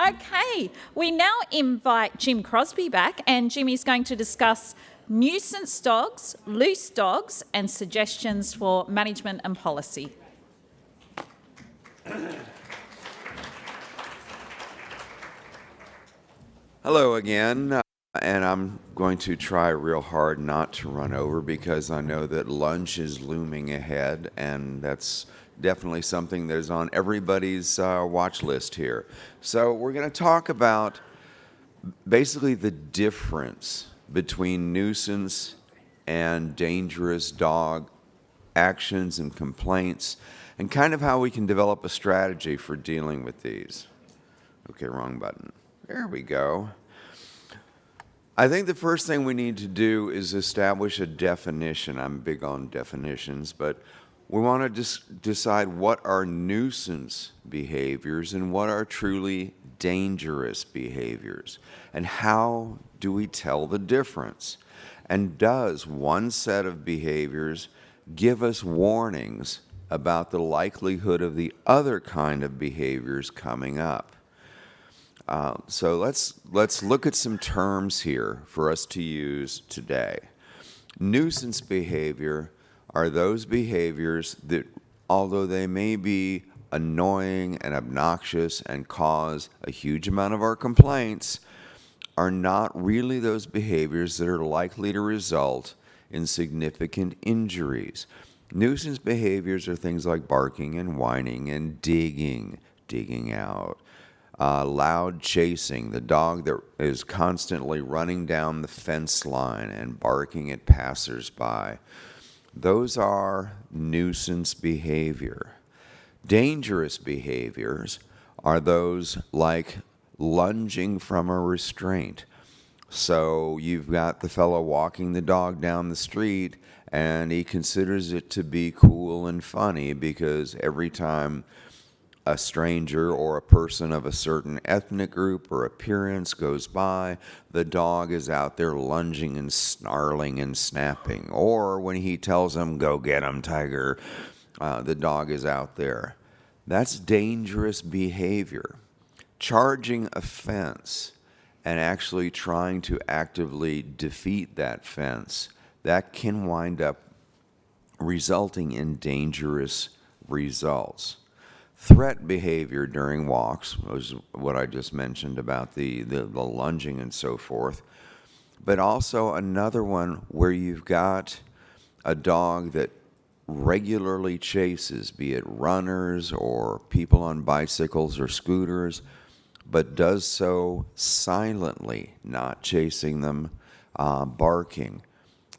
Okay, we now invite Jim Crosby back, and Jim is going to discuss nuisance dogs, loose dogs, and suggestions for management and policy. Hello again, and I'm going to try real hard not to run over because I know that lunch is looming ahead, and that's definitely something that is on everybody's watch list here. So we're going to talk about basically the difference between nuisance and dangerous dog actions and complaints, and kind of how we can develop a strategy for dealing with these. Okay, wrong button. There we go. I think the first thing we need to do is establish a definition. I'm big on definitions, but we want to decide what are nuisance behaviors and what are truly dangerous behaviors, and how do we tell the difference? And does one set of behaviors give us warnings about the likelihood of the other kind of behaviors coming up? So let's look at some terms here for us to use today. Nuisance behavior are those behaviors that, although they may be annoying and obnoxious and cause a huge amount of our complaints, are not really those behaviors that are likely to result in significant injuries. Nuisance behaviors are things like barking and whining and digging out. Loud chasing, the dog that is constantly running down the fence line and barking at passersby. Those are nuisance behavior. Dangerous behaviors are those like lunging from a restraint. So you've got the fellow walking the dog down the street, and he considers it to be cool and funny because every time a stranger or a person of a certain ethnic group or appearance goes by, the dog is out there lunging and snarling and snapping. Or when he tells him, "Go get him, tiger," the dog is out there. That's dangerous behavior. Charging a fence and actually trying to actively defeat that fence, that can wind up resulting in dangerous results. Threat behavior during walks was what I just mentioned about the lunging and so forth. But also another one where you've got a dog that regularly chases, be it runners or people on bicycles or scooters, but does so silently, not chasing them, barking.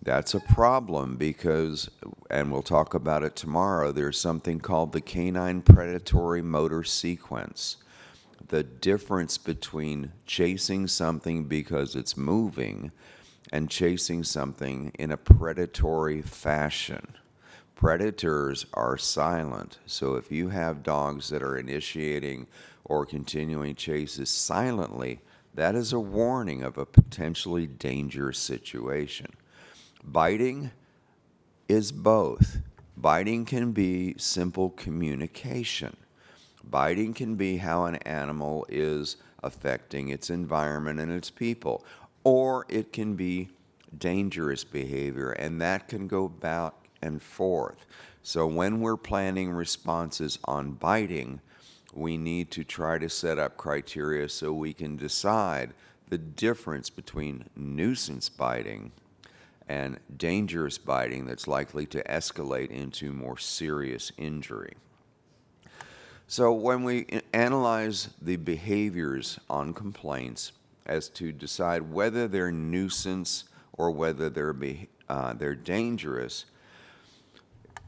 That's a problem because, and we'll talk about it tomorrow, there's something called the canine predatory motor sequence. The difference between chasing something because it's moving and chasing something in a predatory fashion. Predators are silent, so if you have dogs that are initiating or continuing chases silently, that is a warning of a potentially dangerous situation. Biting is both. Biting can be simple communication. Biting can be how an animal is affecting its environment and its people. Or it can be dangerous behavior, and that can go back and forth. So when we're planning responses on biting, we need to try to set up criteria so we can decide the difference between nuisance biting and dangerous biting that's likely to escalate into more serious injury. So when we analyze the behaviors on complaints as to decide whether they're nuisance or whether they're dangerous,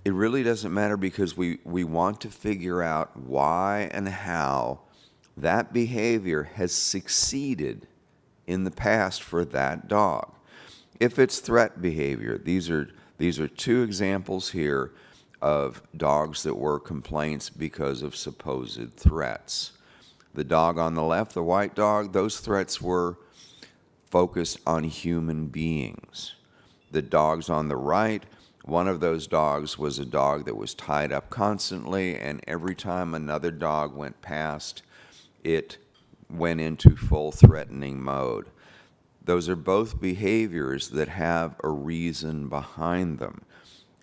it really doesn't matter because we want to figure out why and how that behavior has succeeded in the past for that dog. If it's threat behavior, these are two examples here of dogs that were complaints because of supposed threats. The dog on the left, the white dog, those threats were focused on human beings. The dogs on the right, one of those dogs was a dog that was tied up constantly, and every time another dog went past, it went into full threatening mode. Those are both behaviors that have a reason behind them.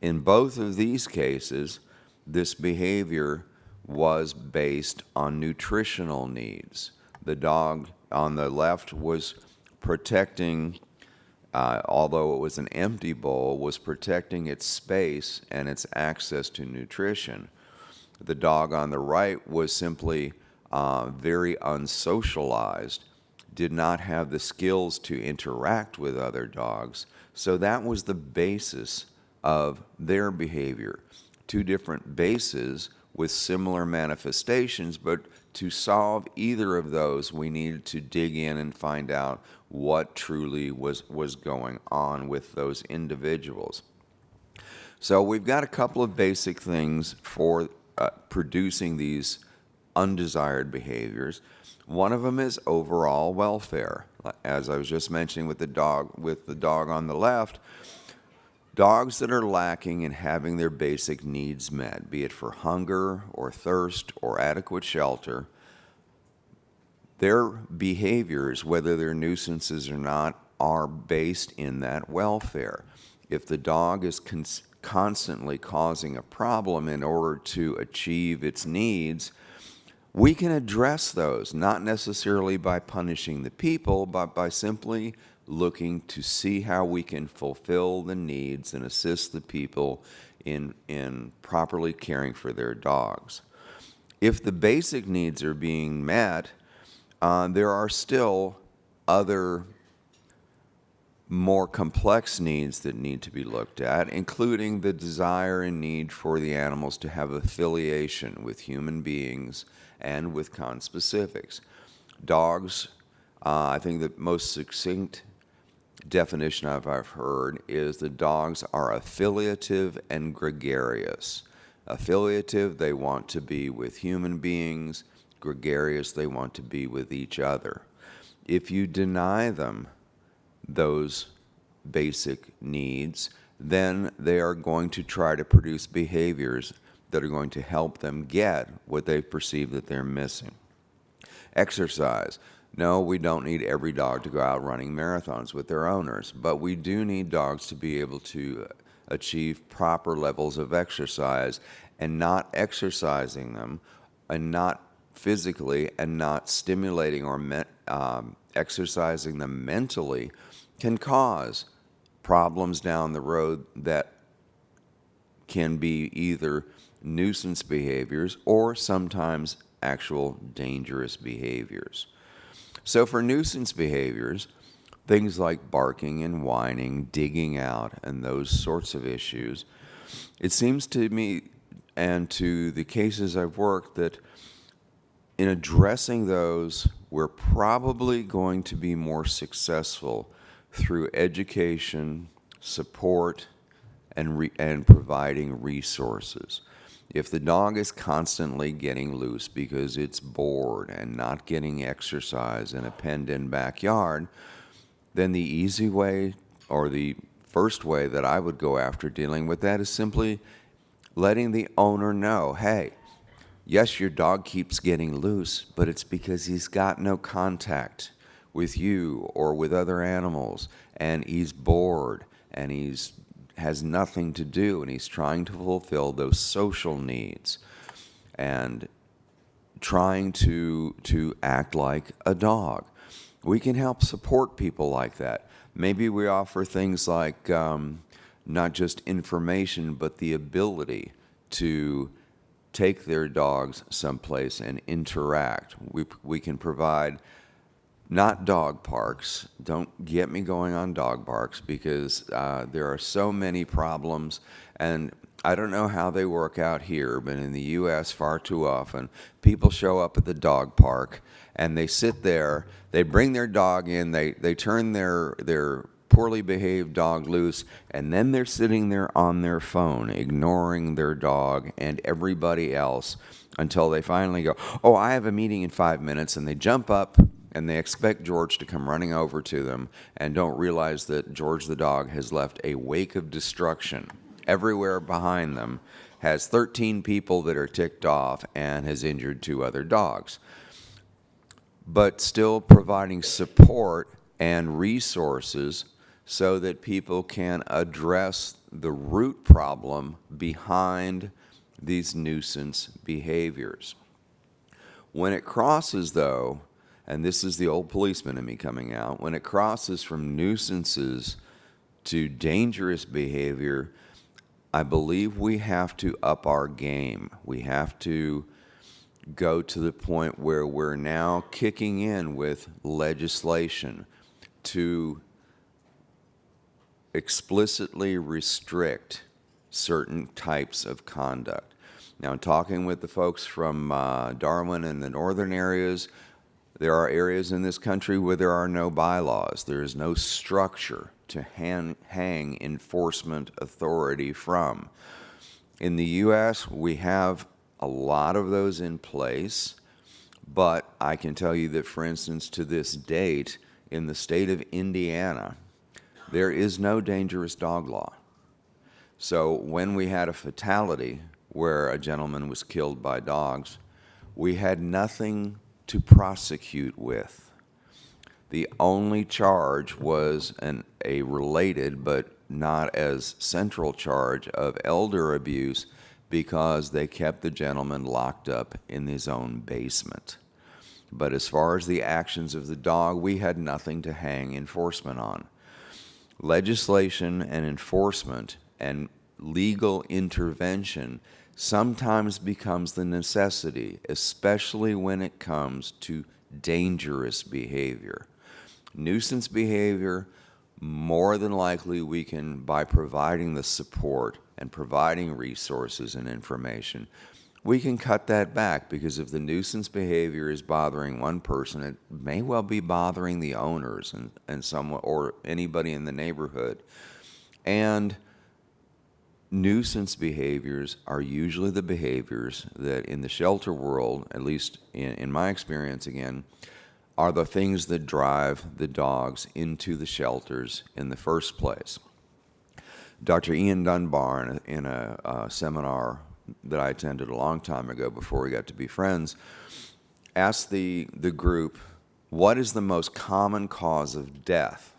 In both of these cases, this behavior was based on nutritional needs. The dog on the left was protecting, although it was an empty bowl, was protecting its space and its access to nutrition. The dog on the right was simply very unsocialized, did not have the skills to interact with other dogs. So that was the basis of their behavior. Two different bases with similar manifestations, but to solve either of those, we needed to dig in and find out what truly was going on with those individuals. So we've got a couple of basic things for producing these undesired behaviors. One of them is overall welfare. As I was just mentioning with the dog on the left, dogs that are lacking in having their basic needs met, be it for hunger or thirst or adequate shelter, their behaviors, whether they're nuisances or not, are based in that welfare. If the dog is constantly causing a problem in order to achieve its needs, we can address those, not necessarily by punishing the people, but by simply looking to see how we can fulfill the needs and assist the people in properly caring for their dogs. If the basic needs are being met, there are still other more complex needs that need to be looked at, including the desire and need for the animals to have affiliation with human beings and with conspecifics. Dogs, I think the most succinct definition I've heard is that dogs are affiliative and gregarious. Affiliative, they want to be with human beings. Gregarious, they want to be with each other. If you deny them those basic needs, then they are going to try to produce behaviors that are going to help them get what they perceive that they're missing. Exercise. No, we don't need every dog to go out running marathons with their owners, but we do need dogs to be able to achieve proper levels of exercise, and not exercising them and not physically and not stimulating or exercising them mentally can cause problems down the road that can be either nuisance behaviors or sometimes actual dangerous behaviors. So for nuisance behaviors, things like barking and whining, digging out, and those sorts of issues, it seems to me and to the cases I've worked that in addressing those, we're probably going to be more successful through education, support, and providing resources. If the dog is constantly getting loose because it's bored and not getting exercise in a penned-in backyard, then the easy way, or the first way that I would go after dealing with that, is simply letting the owner know, hey, yes, your dog keeps getting loose, but it's because he's got no contact with you or with other animals, and he's bored, and has nothing to do, and he's trying to fulfill those social needs and trying to act like a dog. We can help support people like that. Maybe we offer things like not just information, but the ability to take their dogs someplace and interact. We can provide not dog parks. Don't get me going on dog parks, because there are so many problems, and I don't know how they work out here, but in the U.S. far too often, people show up at the dog park and they sit there, they bring their dog in, they turn their poorly behaved dog loose, and then they're sitting there on their phone, ignoring their dog and everybody else until they finally go, oh, I have a meeting in 5 minutes, and they jump up and they expect George to come running over to them and don't realize that George the dog has left a wake of destruction everywhere behind them, has 13 people that are ticked off, and has injured 2 other dogs. but still providing support and resources so that people can address the root problem behind these nuisance behaviors. When it crosses, though, and this is the old policeman in me coming out, when it crosses from nuisances to dangerous behavior, I believe we have to up our game. We have to go to the point where we're now kicking in with legislation to explicitly restrict certain types of conduct. Now, in talking with the folks from Darwin and the northern areas, there are areas in this country where there are no bylaws. There is no structure to hang enforcement authority from. In the U.S., we have a lot of those in place, but I can tell you that, for instance, to this date, in the state of Indiana, there is no dangerous dog law. So when we had a fatality where a gentleman was killed by dogs, we had nothing to prosecute with. The only charge was a related but not as central charge of elder abuse, because they kept the gentleman locked up in his own basement. But as far as the actions of the dog, we had nothing to hang enforcement on. Legislation and enforcement and legal intervention sometimes becomes the necessity, especially when it comes to dangerous behavior. Nuisance behavior, more than likely we can, by providing the support and providing resources and information, we can cut that back, because if the nuisance behavior is bothering one person, it may well be bothering the owners and someone or anybody in the neighborhood. And nuisance behaviors are usually the behaviors that in the shelter world, at least in my experience again, are the things that drive the dogs into the shelters in the first place. Dr. Ian Dunbar, in a seminar that I attended a long time ago before we got to be friends, asked the group, what is the most common cause of death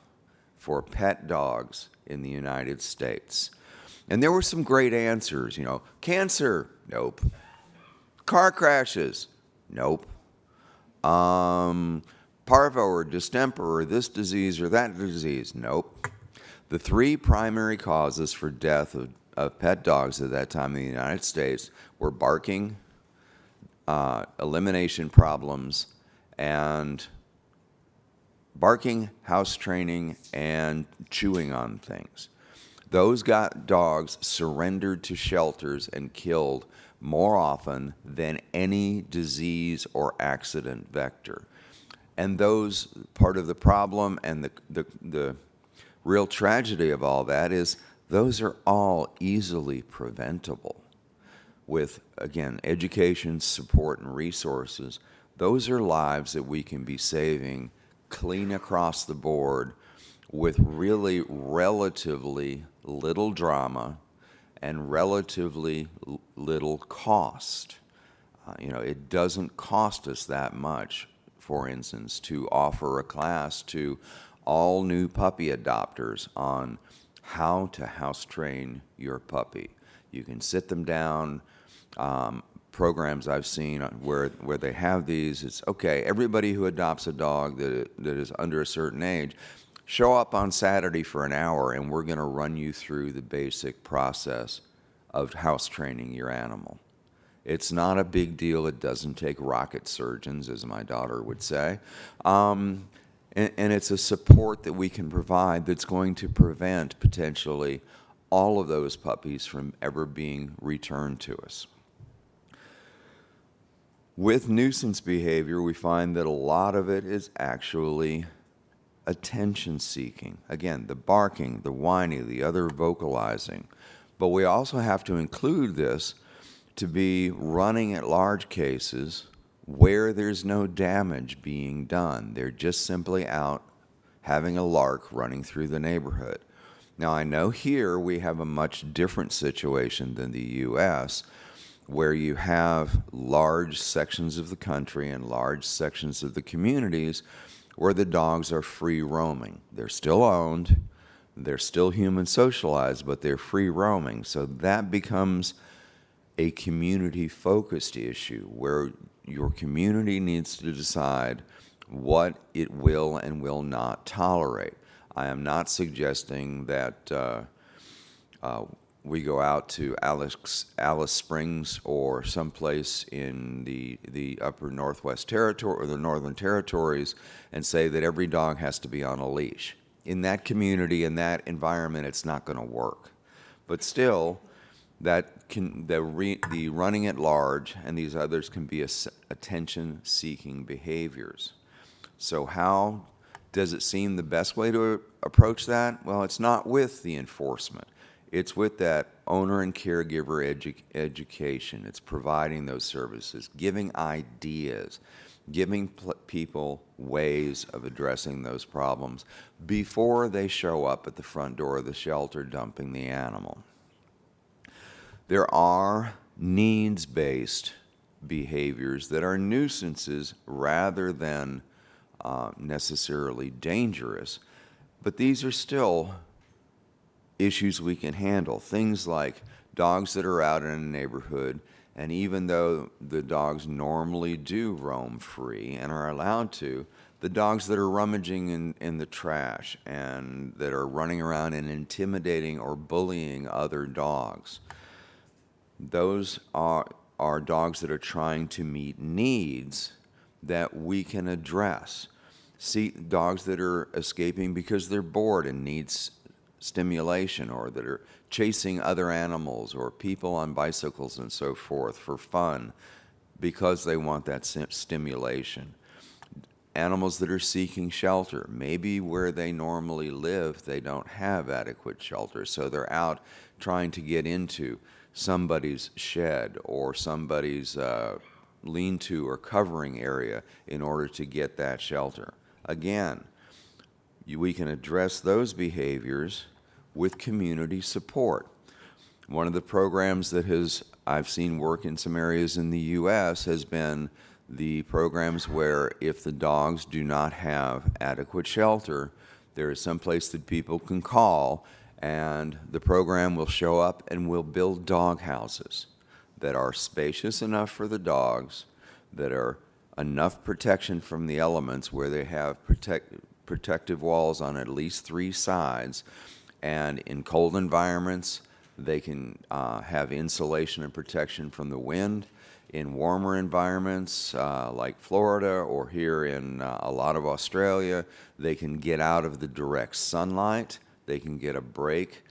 for pet dogs in the United States? And there were some great answers, cancer, nope. Car crashes, nope. Parvo or distemper or this disease or that disease, nope. The three primary causes for death of pet dogs at that time in the United States were barking, elimination problems, and barking, house training, and chewing on things. Those got dogs surrendered to shelters and killed more often than any disease or accident vector. And those, part of the problem and the real tragedy of all that is those are all easily preventable with, again, education, support, and resources. Those are lives that we can be saving clean across the board with really relatively little drama and relatively little cost. It doesn't cost us that much, for instance, to offer a class to all new puppy adopters on how to house train your puppy. You can sit them down. Programs I've seen where they have these, it's okay, everybody who adopts a dog that is under a certain age, show up on Saturday for an hour and we're going to run you through the basic process of house training your animal. It's not a big deal. It doesn't take rocket surgeons, as my daughter would say. And it's a support that we can provide that's going to prevent potentially all of those puppies from ever being returned to us. With nuisance behavior, we find that a lot of it is actually attention seeking. Again, the barking, the whining, the other vocalizing. But we also have to include this to be running at large cases where there's no damage being done. They're just simply out having a lark running through the neighborhood. Now, I know here we have a much different situation than the U.S., where you have large sections of the country and large sections of the communities where the dogs are free roaming. They're still owned, they're still human socialized, but they're free roaming. So that becomes a community-focused issue where your community needs to decide what it will and will not tolerate. I am not suggesting that we go out to Alice Springs or someplace in the upper Northwest Territory or the Northern Territories and say that every dog has to be on a leash. In that community, in that environment, it's not going to work. But still, the running at large and these others can be attention-seeking behaviors. So how does it seem the best way to approach that? Well, it's not with the enforcement. It's with that owner and caregiver education. It's providing those services, giving ideas, giving people ways of addressing those problems before they show up at the front door of the shelter dumping the animal. There are needs-based behaviors that are nuisances rather than necessarily dangerous, but these are still issues we can handle. Things like dogs that are out in a neighborhood, and even though the dogs normally do roam free and are allowed to, the dogs that are rummaging in the trash and that are running around and intimidating or bullying other dogs, those are dogs that are trying to meet needs that we can address. See, dogs that are escaping because they're bored and needs stimulation, or that are chasing other animals or people on bicycles and so forth for fun because they want that stimulation. Animals that are seeking shelter, maybe where they normally live they don't have adequate shelter, so they're out trying to get into somebody's shed or somebody's lean-to or covering area in order to get that shelter. Again, we can address those behaviors with community support. One of the programs that I've seen work in some areas in the U.S. has been the programs where if the dogs do not have adequate shelter, there is some place that people can call, and the program will show up and will build dog houses that are spacious enough for the dogs, that are enough protection from the elements where they have protective walls on at least 3 sides, and in cold environments they can have insulation and protection from the wind. In warmer environments like Florida or here in a lot of Australia, they can get out of the direct sunlight, they can get a break.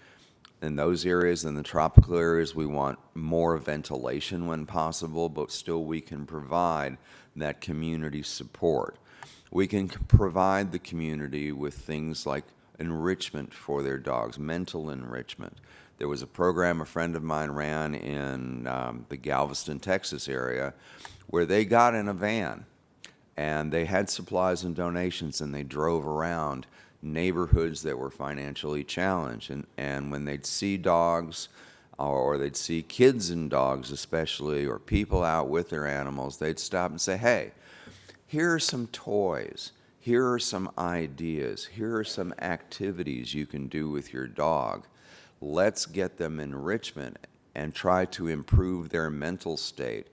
In those areas, in the tropical areas, we want more ventilation when possible, but still we can provide that community support. We can provide the community with things like enrichment for their dogs, mental enrichment. There was a program a friend of mine ran in the Galveston, Texas area where they got in a van and they had supplies and donations and they drove around neighborhoods that were financially challenged. And when they'd see dogs or they'd see kids and dogs especially, or people out with their animals, they'd stop and say, hey, here are some toys. Here are some ideas. Here are some activities you can do with your dog. Let's get them enrichment and try to improve their mental state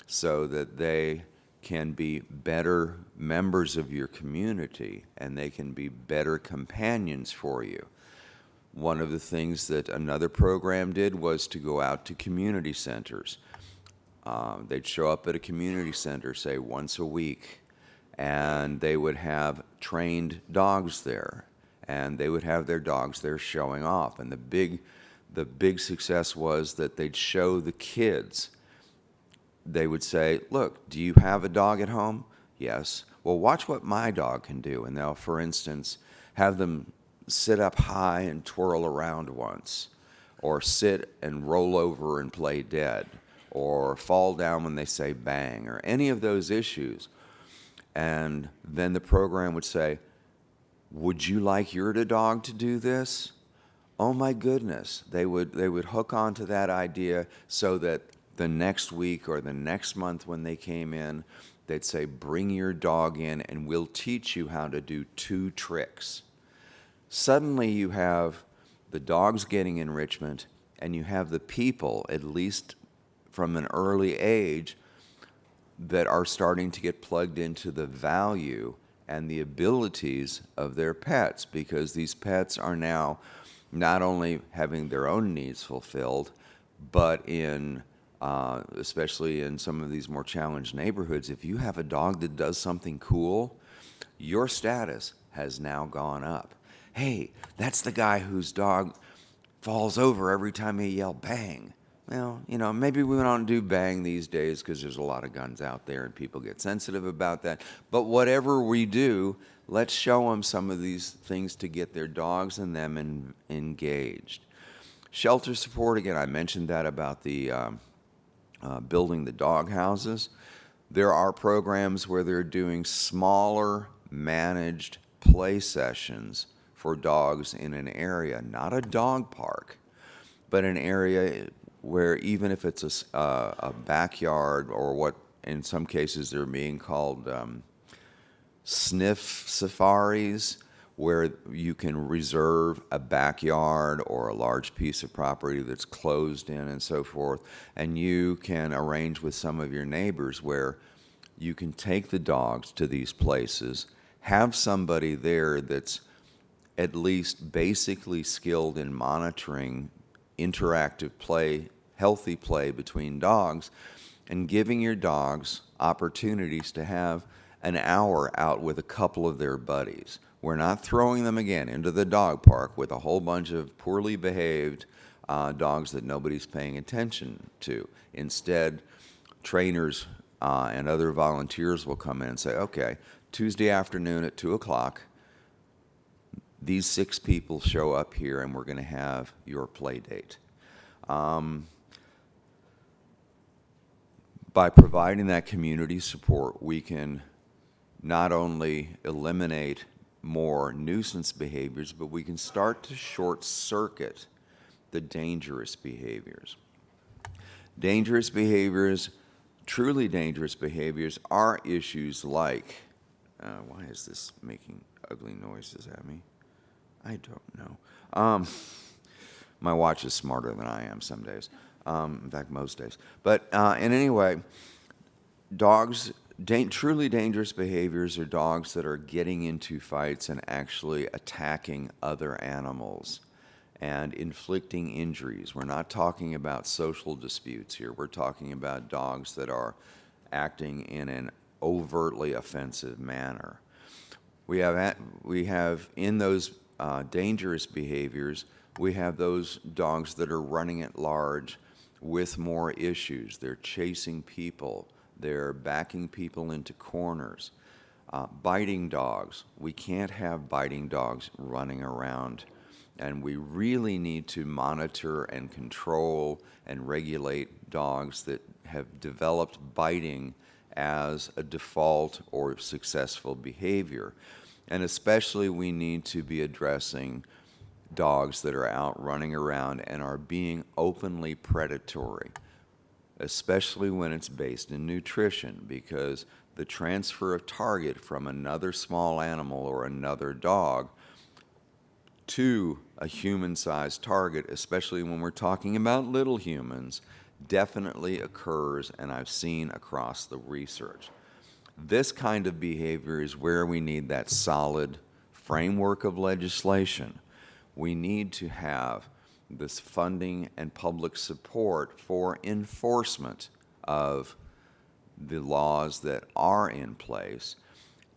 so that they can be better members of your community and they can be better companions for you. One of the things that another program did was to go out to community centers. They'd show up at a community center, say, once a week, and they would have trained dogs there, and they would have their dogs there showing off. And the big success was that they'd show the kids. They would say, look, do you have a dog at home? Yes. Well, watch what my dog can do. And they'll, for instance, have them sit up high and twirl around once, or sit and roll over and play dead, or fall down when they say bang, or any of those issues. And then the program would say, would you like your dog to do this? Oh my goodness. They would hook onto that idea so that the next week or the next month when they came in, they'd say, bring your dog in and we'll teach you how to do 2 tricks. Suddenly you have the dogs getting enrichment, and you have the people, at least from an early age, that are starting to get plugged into the value and the abilities of their pets, because these pets are now not only having their own needs fulfilled, but especially in some of these more challenged neighborhoods, if you have a dog that does something cool, your status has now gone up. Hey, that's the guy whose dog falls over every time he yells bang. Well, maybe we don't do bang these days because there's a lot of guns out there and people get sensitive about that. But whatever we do, let's show them some of these things to get their dogs and them engaged. Shelter support, again, I mentioned that about the building the dog houses. There are programs where they're doing smaller managed play sessions for dogs in an area, not a dog park, but an area where even if it's a backyard, or what in some cases they're being called sniff safaris, where you can reserve a backyard or a large piece of property that's closed in and so forth, and you can arrange with some of your neighbors where you can take the dogs to these places, have somebody there that's at least basically skilled in monitoring interactive play, healthy play between dogs, and giving your dogs opportunities to have an hour out with a couple of their buddies. We're not throwing them again into the dog park with a whole bunch of poorly behaved dogs that nobody's paying attention to. Instead, trainers and other volunteers will come in and say, okay, Tuesday afternoon at 2 o'clock, these 6 people show up here and we're going to have your play date. By providing that community support, we can not only eliminate more nuisance behaviors, but we can start to short circuit the dangerous behaviors. Dangerous behaviors, truly dangerous behaviors, are issues like, why is this making ugly noises at me? I don't know. My watch is smarter than I am some days. In fact, most days. But in any way, dogs, truly dangerous behaviors are dogs that are getting into fights and actually attacking other animals and inflicting injuries. We're not talking about social disputes here. We're talking about dogs that are acting in an overtly offensive manner. We have in those dangerous behaviors, we have those dogs that are running at large with more issues. They're chasing people. They're backing people into corners. Biting dogs. We can't have biting dogs running around, and we really need to monitor and control and regulate dogs that have developed biting as a default or successful behavior. And especially we need to be addressing dogs that are out running around and are being openly predatory, especially when it's based in nutrition, because the transfer of target from another small animal or another dog to a human-sized target, especially when we're talking about little humans, definitely occurs, and I've seen across the research. This kind of behavior is where we need that solid framework of legislation. We need to have this funding and public support for enforcement of the laws that are in place,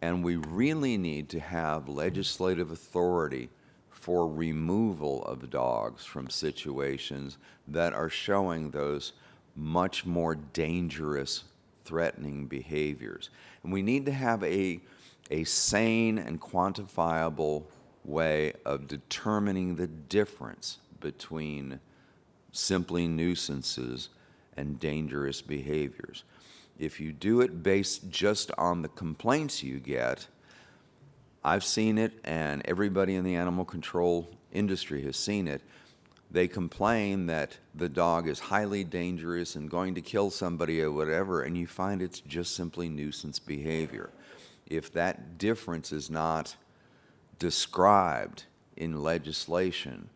and we really need to have legislative authority for removal of dogs from situations that are showing those much more dangerous, threatening behaviors. And we need to have a sane and quantifiable way of determining the difference between simply nuisances and dangerous behaviors. If you do it based just on the complaints you get, I've seen it, and everybody in the animal control industry has seen it, they complain that the dog is highly dangerous and going to kill somebody or whatever, and you find it's just simply nuisance behavior. If that difference is not described in legislation,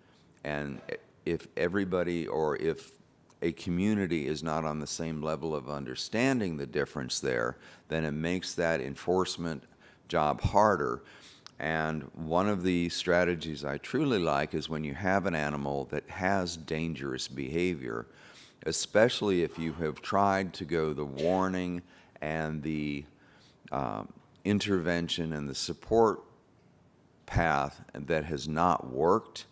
and if everybody or if a community is not on the same level of understanding the difference there, then it makes that enforcement job harder. And one of the strategies I truly like is when you have an animal that has dangerous behavior, especially if you have tried to go the warning and the intervention and the support path that has not worked,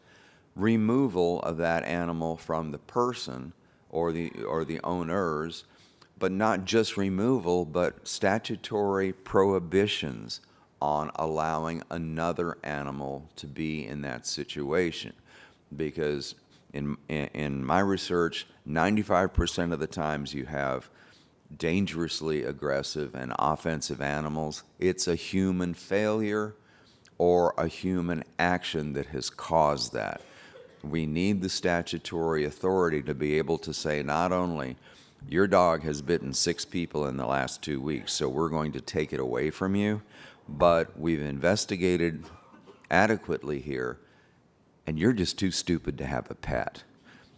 removal of that animal from the person or the owners, but not just removal, but statutory prohibitions on allowing another animal to be in that situation. Because in my research, 95% of the times you have dangerously aggressive and offensive animals, it's a human failure or a human action that has caused that. We need the statutory authority to be able to say not only your dog has bitten 6 people in the last 2 weeks, so we're going to take it away from you, but we've investigated adequately here, and you're just too stupid to have a pet.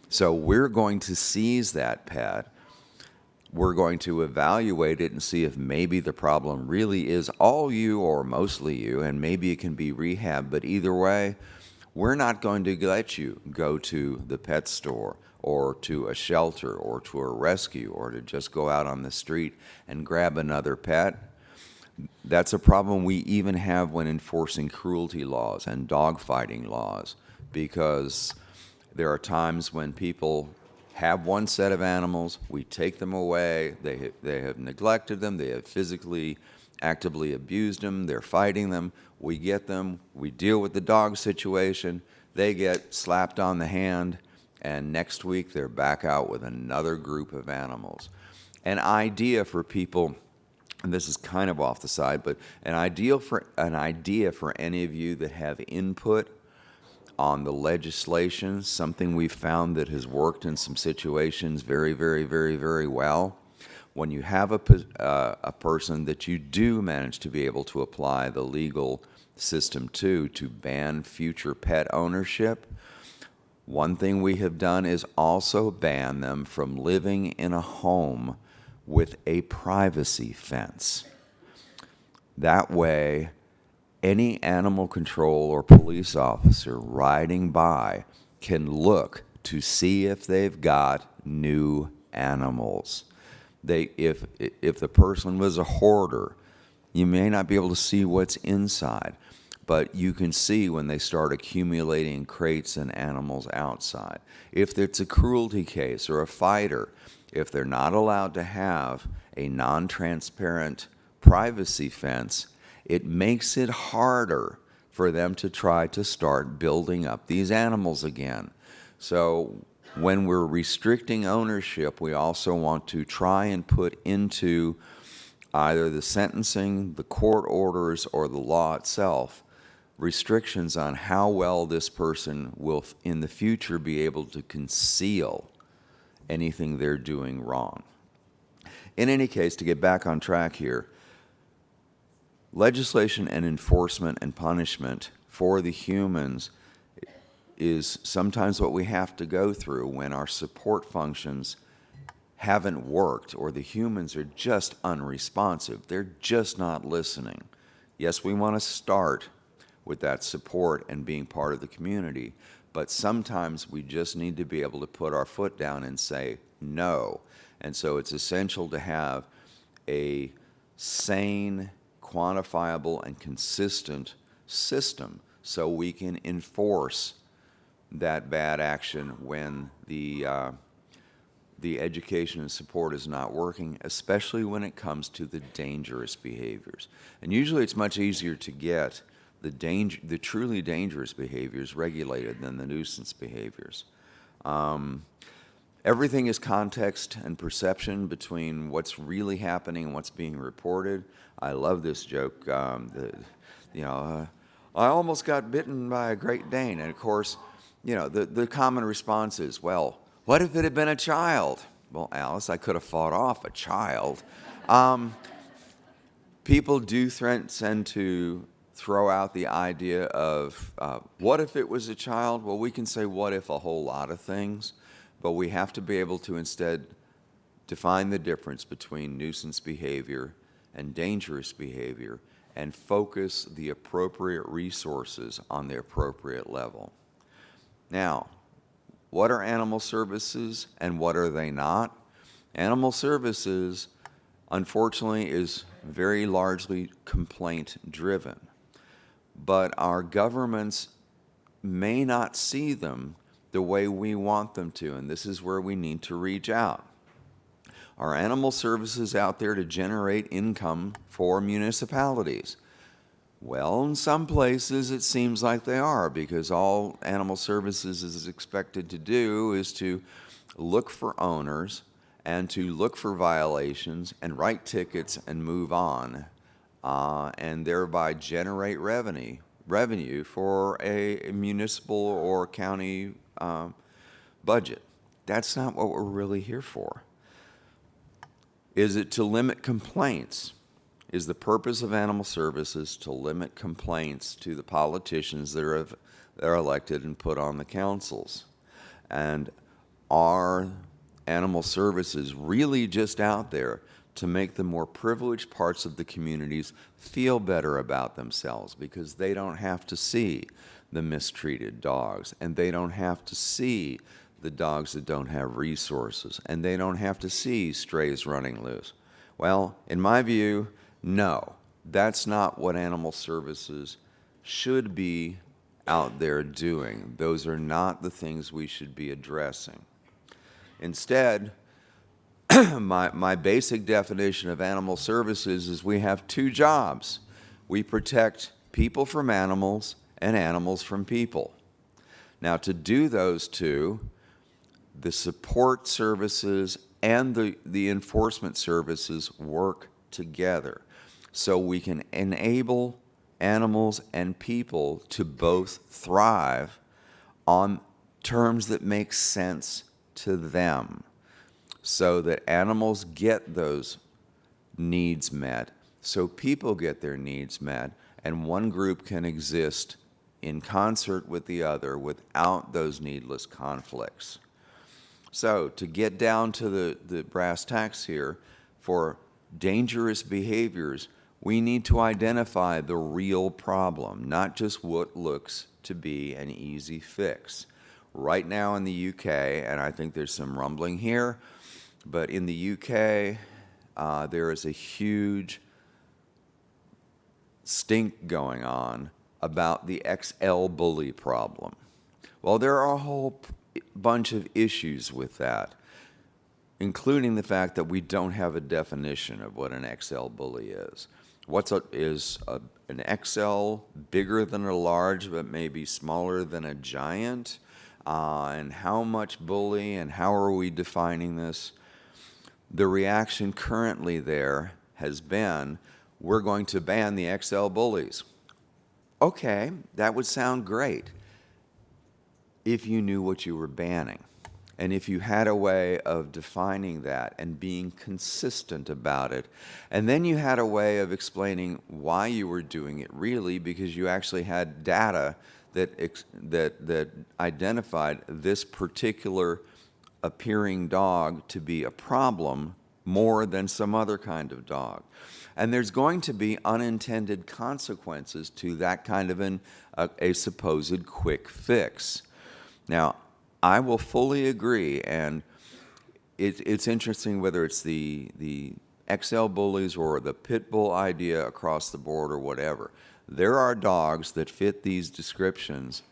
So we're going to seize that pet. We're going to evaluate it and see if maybe the problem really is all you or mostly you, and maybe it can be rehabbed. But either way, we're not going to let you go to the pet store or to a shelter or to a rescue or to just go out on the street and grab another pet. That's a problem we even have when enforcing cruelty laws and dogfighting laws, because there are times when people have one set of animals, we take them away, they have neglected them, they have physically, actively abused them, they're fighting them, we get them, we deal with the dog situation, they get slapped on the hand, and next week they're back out with another group of animals. An idea for people, and this is kind of off the side, but an idea for any of you that have input on the legislation, something we've found that has worked in some situations very, very, very, very well. When you have a person that you do manage to be able to apply the legal system to ban future pet ownership, one thing we have done is also ban them from living in a home with a privacy fence. That way, any animal control or police officer riding by can look to see if they've got new animals. If the person was a hoarder, you may not be able to see what's inside, but you can see when they start accumulating crates and animals outside. If it's a cruelty case or a fighter, if they're not allowed to have a non-transparent privacy fence, it makes it harder for them to try to start building up these animals again. So when we're restricting ownership, we also want to try and put into either the sentencing, the court orders, or the law itself restrictions on how well this person will in the future be able to conceal anything they're doing wrong. In any case, to get back on track here, legislation and enforcement and punishment for the humans is sometimes what we have to go through when our support functions haven't worked or the humans are just unresponsive. They're just not listening. Yes, we want to start with that support and being part of the community, but sometimes we just need to be able to put our foot down and say no. And so it's essential to have a sane, quantifiable, and consistent system so we can enforce that bad action when the education and support is not working, especially when it comes to the dangerous behaviors. And usually it's much easier to get the truly dangerous behaviors regulated than the nuisance behaviors. Everything is context and perception between what's really happening and what's being reported. I love this joke. I almost got bitten by a Great Dane. And of course, the common response is, well, what if it had been a child? Well, Alice, I could have fought off a child. People do tend to throw out the idea of what if it was a child? Well, we can say what if a whole lot of things, but we have to be able to instead define the difference between nuisance behavior and dangerous behavior and focus the appropriate resources on the appropriate level. Now, what are animal services and what are they not? Animal services, unfortunately, is very largely complaint driven, but our governments may not see them the way we want them to, and this is where we need to reach out. Are animal services out there to generate income for municipalities? Well, in some places it seems like they are, because all animal services is expected to do is to look for owners and to look for violations and write tickets and move on, and thereby generate revenue for a municipal or county budget. That's not what we're really here for. Is it to limit complaints? Is the purpose of animal services to limit complaints to the politicians that are elected and put on the councils? And are animal services really just out there to make the more privileged parts of the communities feel better about themselves, because they don't have to see the mistreated dogs, and they don't have to see the dogs that don't have resources, and they don't have to see strays running loose? Well, in my view, no, that's not what animal services should be out there doing. Those are not the things we should be addressing. Instead, my basic definition of animal services is we have two jobs. We protect people from animals and animals from people. Now, to do those two, the support services and the enforcement services work together, so we can enable animals and people to both thrive on terms that make sense to them, so that animals get those needs met, so people get their needs met, and one group can exist in concert with the other without those needless conflicts. So to get down to the brass tacks here, for dangerous behaviors, we need to identify the real problem, not just what looks to be an easy fix. Right now in the UK, and I think there's some rumbling here, but in the UK, there is a huge stink going on about the XL bully problem. Well, there are a whole bunch of issues with that, including the fact that we don't have a definition of what an XL bully is. Is an XL bigger than a large but maybe smaller than a giant? And how much bully, and how are we defining this? The reaction currently there has been, we're going to ban the XL bullies. Okay, that would sound great if you knew what you were banning, and if you had a way of defining that and being consistent about it, and then you had a way of explaining why you were doing it really, because you actually had data that identified this particular appearing dog to be a problem more than some other kind of dog. And there's going to be unintended consequences to that kind of a supposed quick fix. Now, I will fully agree, and it's interesting whether it's the XL bullies or the pit bull idea across the board or whatever. There are dogs that fit these descriptions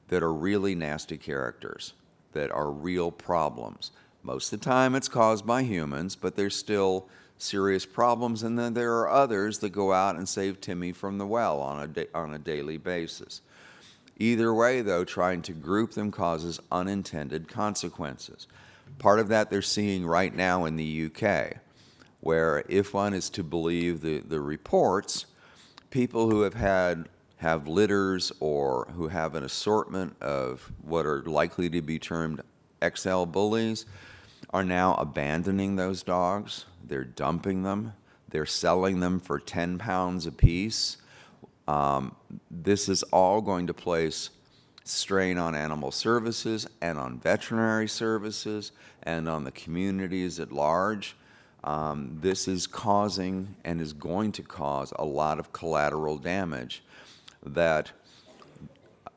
that are really nasty characters, that are real problems. Most of the time it's caused by humans, but there's still serious problems, and then there are others that go out and save Timmy from the well on a daily basis. Either way, though, trying to group them causes unintended consequences. Part of that they're seeing right now in the UK, where if one is to believe the reports, people who have have litters or who have an assortment of what are likely to be termed XL bullies are now abandoning those dogs. They're dumping them. They're selling them for 10 pounds apiece. This is all going to place strain on animal services and on veterinary services and on the communities at large. This is causing and is going to cause a lot of collateral damage that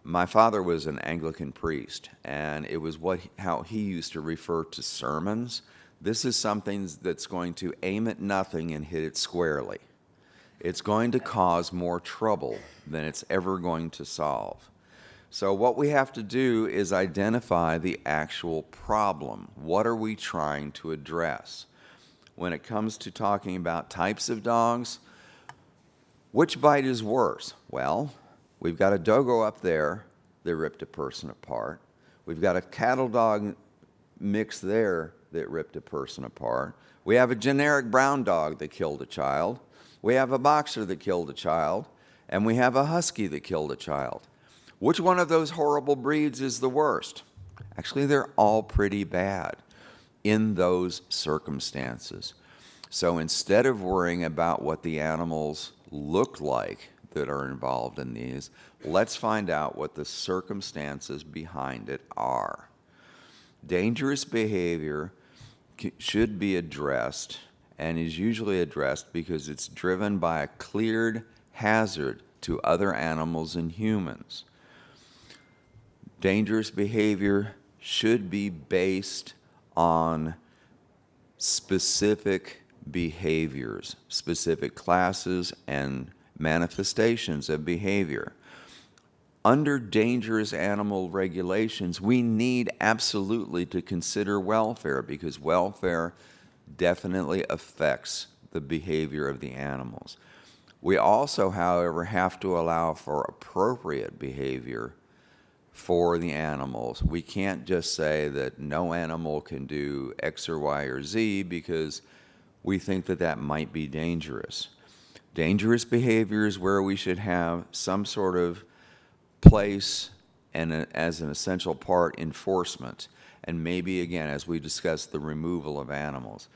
my father was an Anglican priest, and it was how he used to refer to sermons. This is something that's going to aim at nothing and hit it squarely. It's going to cause more trouble than it's ever going to solve. So what we have to do is identify the actual problem. What are we trying to address? When it comes to talking about types of dogs, which bite is worse? Well, we've got a dogo up there that ripped a person apart. We've got a cattle dog mix there that ripped a person apart. We have a generic brown dog that killed a child. We have a boxer that killed a child. And we have a husky that killed a child. Which one of those horrible breeds is the worst? Actually, they're all pretty bad in those circumstances. So instead of worrying about what the animals look like that are involved in these, let's find out what the circumstances behind it are. Dangerous behavior should be addressed and is usually addressed because it's driven by a cleared hazard to other animals and humans. Dangerous behavior should be based on specific behaviors, specific classes and manifestations of behavior. Under dangerous animal regulations, we need absolutely to consider welfare because welfare definitely affects the behavior of the animals. We also, however, have to allow for appropriate behavior for the animals. We can't just say that no animal can do X or Y or Z because we think that that might be dangerous. Dangerous behavior is where we should have some sort of place and as an essential part enforcement, and maybe again as we discussed the removal of animals.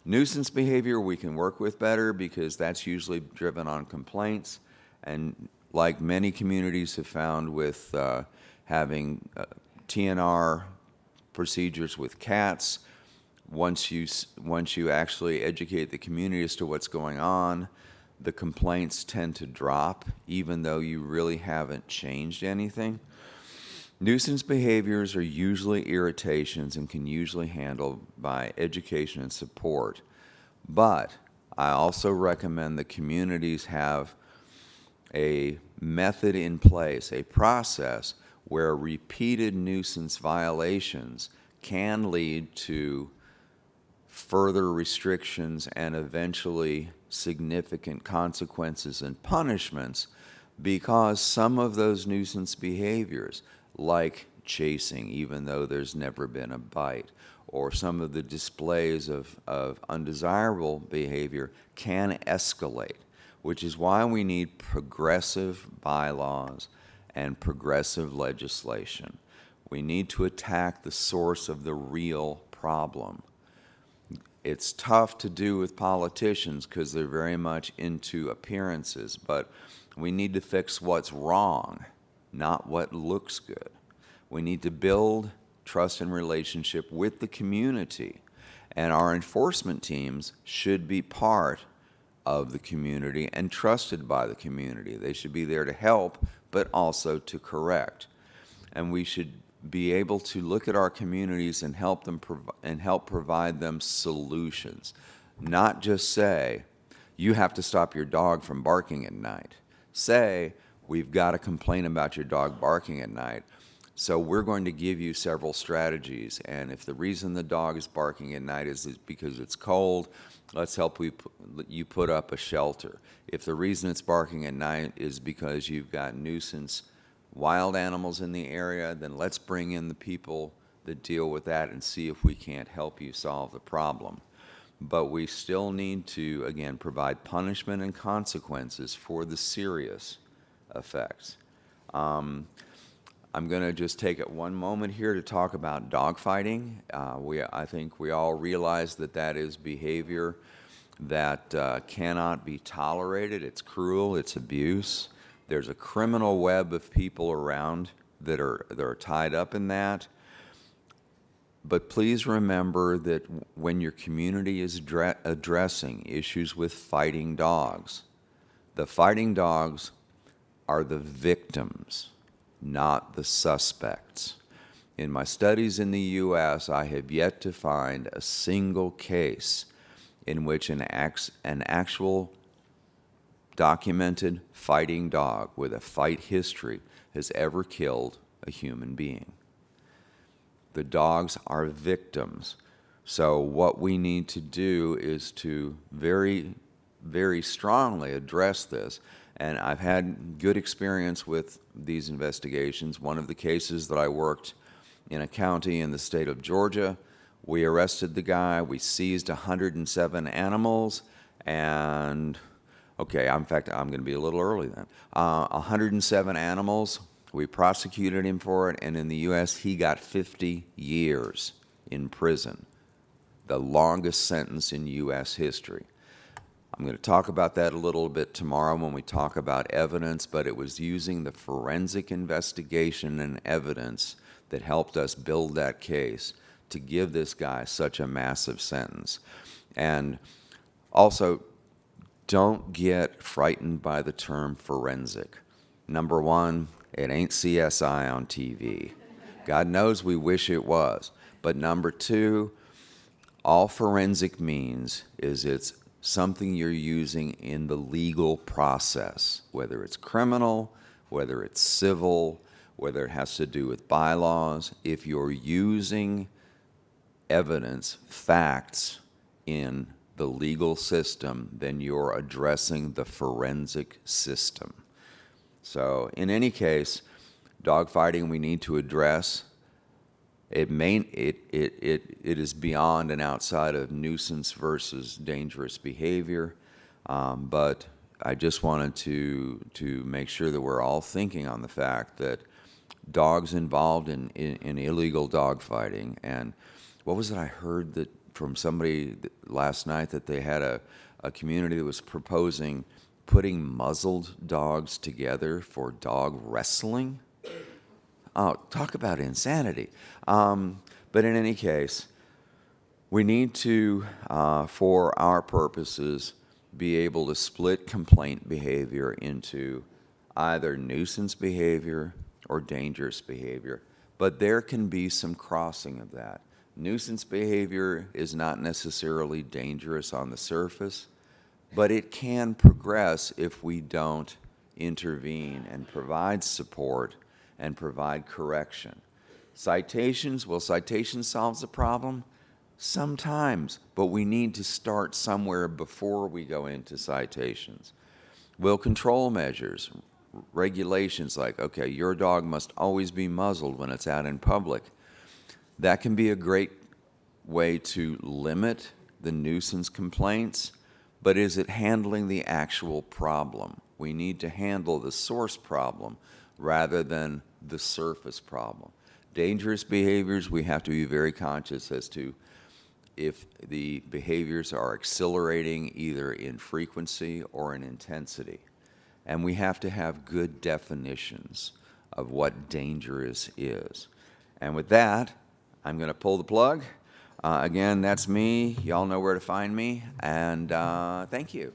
Nuisance behavior we can work with better because that's usually driven on complaints, and like many communities have found with having TNR procedures with cats, once you actually educate the community as to what's going on, the complaints tend to drop even though you really haven't changed anything. Nuisance behaviors are usually irritations and can usually handle by education and support. But I also recommend the communities have a method in place, a process where repeated nuisance violations can lead to further restrictions and eventually significant consequences and punishments because some of those nuisance behaviors, like chasing even though there's never been a bite, or some of the displays of undesirable behavior can escalate, which is why we need progressive bylaws and progressive legislation. We need to attack the source of the real problem. It's tough to do with politicians because they're very much into appearances, but we need to fix what's wrong, not what looks good. We need to build trust and relationship with the community, and our enforcement teams should be part of the community and trusted by the community. They should be there to help, but also to correct. And we should be able to look at our communities and help them help provide them solutions, not just say, you have to stop your dog from barking at night. Say, we've got a complaint about your dog barking at night, so we're going to give you several strategies, and if the reason the dog is barking at night is because it's cold, let's help you put up a shelter. If the reason it's barking at night is because you've got nuisance wild animals in the area, then let's bring in the people that deal with that and see if we can't help you solve the problem. But we still need to, again, provide punishment and consequences for the serious effects. I'm going to just take it one moment here to talk about dogfighting. I think we all realize that that is behavior that cannot be tolerated. It's cruel, it's abuse. There's a criminal web of people around that are tied up in that. But please remember that when your community is addressing issues with fighting dogs, the fighting dogs are the victims, not the suspects. In my studies in the U.S., I have yet to find a single case in which an actual documented fighting dog with a fight history has ever killed a human being. The dogs are victims. So what we need to do is to very, very strongly address this. And I've had good experience with these investigations. One of the cases that I worked in a county in the state of Georgia, we arrested the guy, we seized 107 animals, and, okay, in fact, I'm going to be a little early then. 107 animals, we prosecuted him for it, and in the U.S., he got 50 years in prison, the longest sentence in U.S. history. I'm going to talk about that a little bit tomorrow when we talk about evidence, but it was using the forensic investigation and evidence that helped us build that case to give this guy such a massive sentence. And also, don't get frightened by the term forensic. Number one, it ain't CSI on TV. God knows we wish it was. But number two, all forensic means is it's something you're using in the legal process, whether it's criminal, whether it's civil, whether it has to do with bylaws. If you're using evidence, facts in the legal system, then you're addressing the forensic system. So in any case, dogfighting we need to address. It is beyond and outside of nuisance versus dangerous behavior, but I just wanted to make sure that we're all thinking on the fact that dogs involved in illegal dogfighting, and what was it I heard that from somebody last night that they had a community that was proposing putting muzzled dogs together for dog wrestling? Oh, talk about insanity. But in any case, we need to, for our purposes, be able to split complaint behavior into either nuisance behavior or dangerous behavior. But there can be some crossing of that. Nuisance behavior is not necessarily dangerous on the surface, but it can progress if we don't intervene and provide support and provide correction. Citations, will citation solve the problem? Sometimes, but we need to start somewhere before we go into citations. Will control measures, regulations like, okay, your dog must always be muzzled when it's out in public. That can be a great way to limit the nuisance complaints, but is it handling the actual problem? We need to handle the source problem rather than the surface problem. Dangerous behaviors, we have to be very conscious as to if the behaviors are accelerating either in frequency or in intensity. And we have to have good definitions of what dangerous is. And with that, I'm going to pull the plug. Again, that's me. Y'all know where to find me. And thank you.